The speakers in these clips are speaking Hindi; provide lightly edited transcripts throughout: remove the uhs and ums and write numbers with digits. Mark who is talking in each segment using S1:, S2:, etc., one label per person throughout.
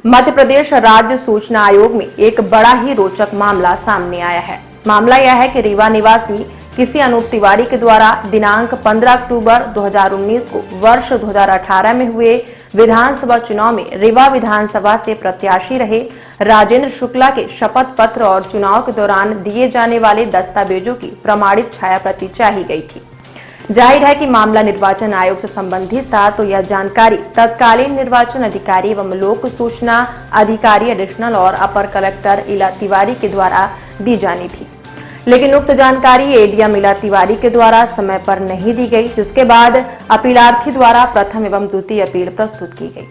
S1: मध्य प्रदेश राज्य सूचना आयोग में एक बड़ा ही रोचक मामला सामने आया है। मामला यह है कि रीवा निवासी किसी अनूप तिवारी के द्वारा दिनांक 15 अक्टूबर 2019 को वर्ष 2018 में हुए विधानसभा चुनाव में रीवा विधानसभा से प्रत्याशी रहे राजेंद्र शुक्ला के शपथ पत्र और चुनाव के दौरान दिए जाने वाले दस्तावेजों की प्रमाणित छाया प्रति चाही गई थी। जाहिर है कि मामला निर्वाचन आयोग से संबंधित था, तो यह जानकारी तत्कालीन निर्वाचन अधिकारी एवं लोक सूचना अधिकारी एडिशनल और अपर कलेक्टर इला तिवारी के द्वारा दी जानी थी। लेकिन उक्त जानकारी एडीएम इला तिवारी के द्वारा समय पर नहीं दी गई, जिसके बाद अपीलार्थी द्वारा प्रथम एवं द्वितीय अपील प्रस्तुत की गई।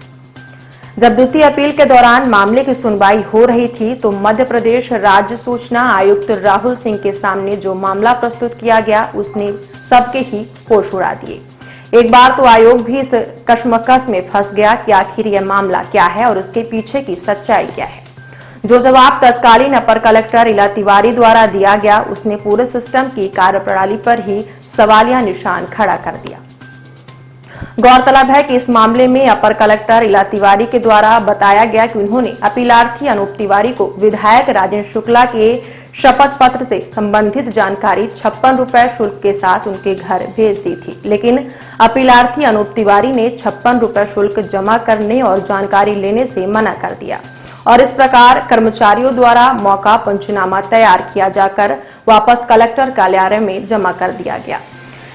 S1: जब द्वितीय अपील के दौरान मामले की सुनवाई हो रही थी, तो मध्य प्रदेश राज्य सूचना आयुक्त राहुल सिंह के सामने जो मामला प्रस्तुत किया गया, उसने सबके ही होश उड़ा दिए। एक बार तो आयोग भी इस कश्मकश में फंस गया कि आखिर यह मामला क्या है और उसके पीछे की सच्चाई क्या है। जो जवाब तत्कालीन अपर कलेक्टर इला तिवारी द्वारा दिया गया, उसने पूरे सिस्टम की कार्यप्रणाली पर ही सवालिया निशान खड़ा कर दिया। गौरतलब है कि इस मामले में अपर कलेक्टर इला तिवारी के द्वारा बताया गया कि उन्होंने अपीलार्थी अनूप तिवारी को विधायक राजेंद्र शुक्ला के शपथ पत्र से संबंधित जानकारी 56 रुपए शुल्क के साथ उनके घर भेज दी थी। लेकिन अपीलार्थी अनूप तिवारी ने 56 रुपए शुल्क जमा करने और जानकारी लेने से मना कर दिया और इस प्रकार कर्मचारियों द्वारा मौका पंचनामा तैयार किया जाकर वापस कलेक्टर कार्यालय में जमा कर दिया गया।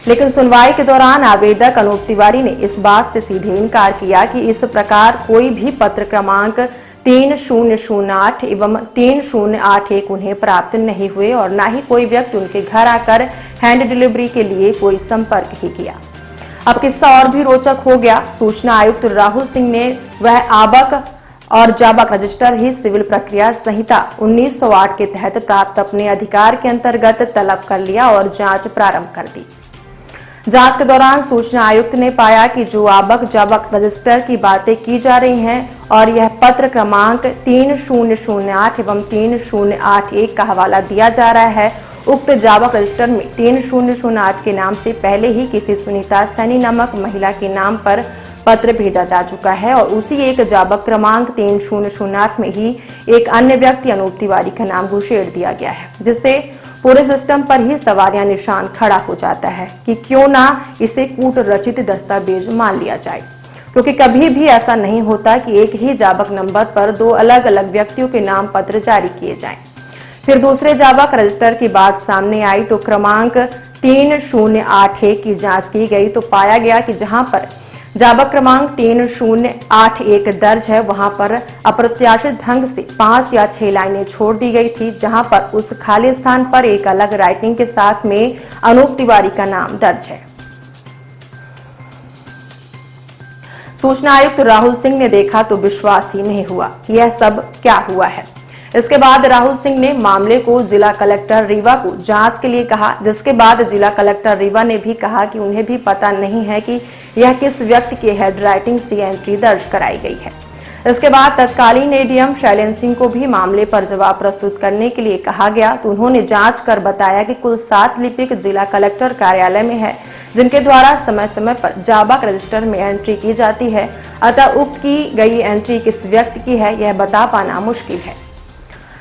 S1: लेकिन सुनवाई के दौरान आवेदक अनूप तिवारी ने इस बात से सीधे इनकार किया कि इस प्रकार कोई भी पत्र क्रमांक 3008 एवं 3081 उन्हें प्राप्त नहीं हुए और न ही कोई व्यक्ति उनके घर आकर हैंड डिलीवरी के लिए कोई संपर्क ही किया। अब किस्सा और भी रोचक हो गया। सूचना आयुक्त राहुल सिंह ने वह आबक और जाबक रजिस्टर ही सिविल प्रक्रिया संहिता 1908 के तहत प्राप्त अपने अधिकार के अंतर्गत तलब कर लिया और जांच प्रारंभ कर दी। जांच के दौरान सूचना आयुक्त ने पाया कि जो आबक जाबक रजिस्टर की बातें की जा रही हैं और यह पत्र क्रमांक 3008 एवं 3081 का हवाला दिया जा रहा है, उक्त जाबक रजिस्टर में 3008 के नाम से पहले ही किसी सुनीता सैनी नामक महिला के नाम पर पत्र भेजा जा चुका है और उसी एक जाबक क्रमांक 3008 में ही एक अन्य व्यक्ति अनूप तिवारी का नाम घुसेड़ दिया गया है, जिससे पूरे सिस्टम पर ही सवालिया निशान खड़ा हो जाता है कि क्यों ना इसे कूट रचित दस्तावेज मान लिया जाए, क्योंकि कभी भी ऐसा नहीं होता कि एक ही जाबक नंबर पर दो अलग अलग व्यक्तियों के नाम पत्र जारी किए जाएं। फिर दूसरे जाबक रजिस्टर की बात सामने आई तो क्रमांक 3081 की जांच की गई तो पाया गया कि जहां पर जाबक क्रमांक 3081 दर्ज है, वहां पर अप्रत्याशित ढंग से 5 या 6 लाइनें छोड़ दी गई थी, जहां पर उस खाली स्थान पर एक अलग राइटिंग के साथ में अनूप तिवारी का नाम दर्ज है। सूचना आयुक्त राहुल सिंह ने देखा तो विश्वास ही नहीं हुआ कि यह सब क्या हुआ है। इसके बाद राहुल सिंह ने मामले को जिला कलेक्टर रीवा को जांच के लिए कहा, जिसके बाद जिला कलेक्टर रीवा ने भी कहा कि उन्हें भी पता नहीं है कि यह किस व्यक्ति के हैंडराइटिंग से एंट्री दर्ज कराई गई है। इसके बाद तत्कालीन एडीएम शैलेंद्र सिंह को भी मामले पर जवाब प्रस्तुत करने के लिए कहा गया, तो उन्होंने जांच कर बताया कि कुल 7 लिपिक जिला कलेक्टर कार्यालय में है, जिनके द्वारा समय समय पर जाबक रजिस्टर में एंट्री की जाती है। अतः उक्त की गई एंट्री किस व्यक्ति की है, यह बता पाना मुश्किल है।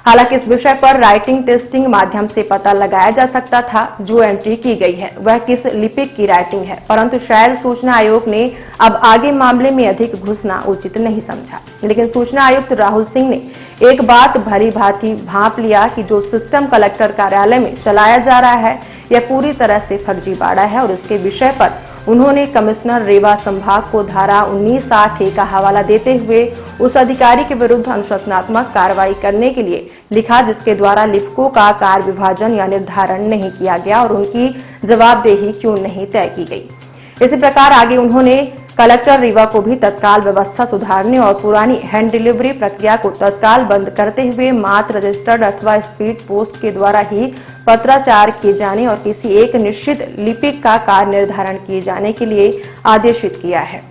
S1: हालांकि इस विषय पर राइटिंग टेस्टिंग माध्यम से पता लगाया जा सकता था जो एंट्री की गई है वह किस लिपिक की राइटिंग है, परंतु शायद सूचना आयोग ने अब आगे मामले में अधिक घुसना उचित नहीं समझा। लेकिन सूचना आयुक्त राहुल सिंह ने एक बात भली भांति भांप लिया कि जो सिस्टम कलेक्टर कार्यालय में चलाया जा रहा है यह पूरी तरह से फर्जीवाड़ा है और इसके विषय पर उन्होंने कमिश्नर रीवा संभाग को धारा 1908 का हवाला देते हुए उस अधिकारी के विरुद्ध अनुशासनात्मक कार्रवाई करने के लिए लिखा, जिसके द्वारा लिपिकों का कार्य विभाजन या निर्धारण नहीं किया गया और उनकी जवाबदेही क्यों नहीं तय की गई। इसी प्रकार आगे उन्होंने कलेक्टर रीवा को भी तत्काल व्यवस्था सुधारने और पुरानी हैंड डिलीवरी प्रक्रिया को तत्काल बंद करते हुए मात्र रजिस्टर्ड अथवा स्पीड पोस्ट के द्वारा ही पत्राचार किए जाने और किसी एक निश्चित लिपिक का कार्य निर्धारण किए जाने के लिए आदेशित किया है।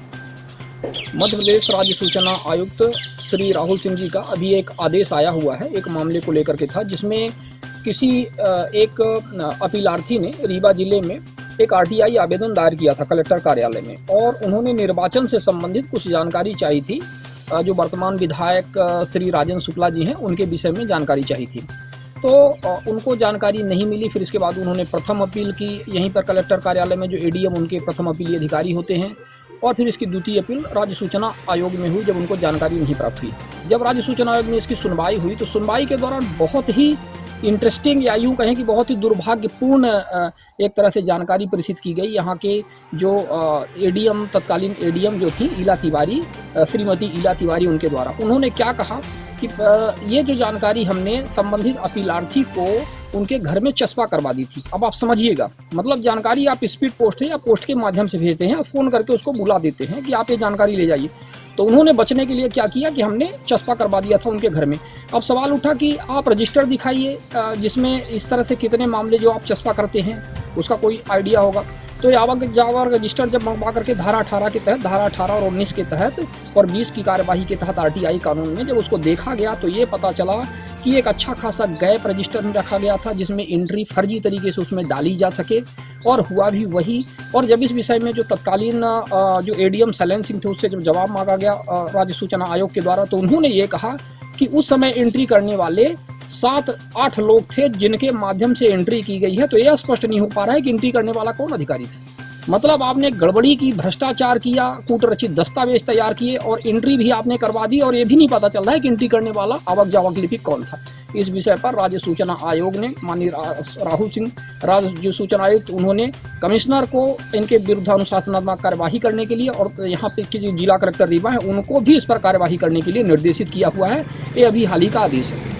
S2: मध्य प्रदेश राज्य सूचना आयुक्त श्री राहुल सिंह जी का अभी एक आदेश आया हुआ है, एक मामले को लेकर के था, जिसमें किसी एक अपीलार्थी ने रीवा जिले में एक आरटीआई आवेदन दायर किया था कलेक्टर कार्यालय में और उन्होंने निर्वाचन से संबंधित कुछ जानकारी चाहिए थी जो वर्तमान विधायक श्री राजन शुक्ला जी हैं उनके विषय में जानकारी चाहिए थी। तो उनको जानकारी नहीं मिली। फिर इसके बाद उन्होंने प्रथम अपील की यहीं पर कलेक्टर कार्यालय में, जो एडीएम उनके प्रथम अपीली अधिकारी होते हैं, और फिर इसकी द्वितीय अपील राज्य सूचना आयोग में हुई जब उनको जानकारी नहीं प्राप्त हुई। जब राज्य सूचना आयोग में इसकी सुनवाई हुई तो सुनवाई के दौरान बहुत ही इंटरेस्टिंग या यूँ कहें कि बहुत ही दुर्भाग्यपूर्ण एक तरह से जानकारी प्रेषित की गई। यहाँ के जो एडीएम, तत्कालीन एडीएम जो थी ईला तिवारी, श्रीमती ईला तिवारी, उनके द्वारा उन्होंने क्या कहा कि ये जो जानकारी हमने संबंधित अपीलार्थी को उनके घर में चस्पा करवा दी थी। अब आप समझिएगा, मतलब जानकारी आप स्पीड पोस्ट है या पोस्ट के माध्यम से भेजते हैं, फ़ोन करके उसको बुला देते हैं कि आप ये जानकारी ले जाइए। तो उन्होंने बचने के लिए क्या किया कि हमने चस्पा करवा दिया था उनके घर में। अब सवाल उठा कि आप रजिस्टर दिखाइए जिसमें इस तरह से कितने मामले जो आप चस्पा करते हैं उसका कोई आइडिया होगा। तो आवक जावर रजिस्टर जब मंगवा करके धारा 18 के तहत, धारा 18 और 19 के तहत और 20 की कार्यवाही के तहत आरटीआई कानून में जब उसको देखा गया तो ये पता चला कि एक अच्छा खासा गैप रजिस्टर में रखा गया था जिसमें एंट्री फर्जी तरीके से उसमें डाली जा सके, और हुआ भी वही। और जब इस विषय में जो तत्कालीन जो एडीएम सैलेन सिंह थे उससे जब जवाब मांगा गया राज्य सूचना आयोग के द्वारा, तो उन्होंने ये कहा कि उस समय एंट्री करने वाले 7-8 लोग थे जिनके माध्यम से एंट्री की गई है। तो यह स्पष्ट नहीं हो पा रहा है कि एंट्री करने वाला कौन अधिकारी था। मतलब आपने गड़बड़ी की, भ्रष्टाचार किया, कूटरचित दस्तावेज तैयार किए और एंट्री भी आपने करवा दी, और ये भी नहीं पता चल रहा है कि एंट्री करने वाला आवक जावक लिपिक कौन था। इस विषय पर राज्य सूचना आयोग ने, माननीय राहुल सिंह राज्य सूचना आयुक्त, उन्होंने कमिश्नर को इनके विरुद्ध अनुशासनात्मक कार्यवाही करने के लिए, और यहाँ पे जो जिला कलेक्टर रीवा है उनको भी इस पर कार्यवाही करने के लिए निर्देशित किया हुआ है। ये अभी हाल ही का आदेश है।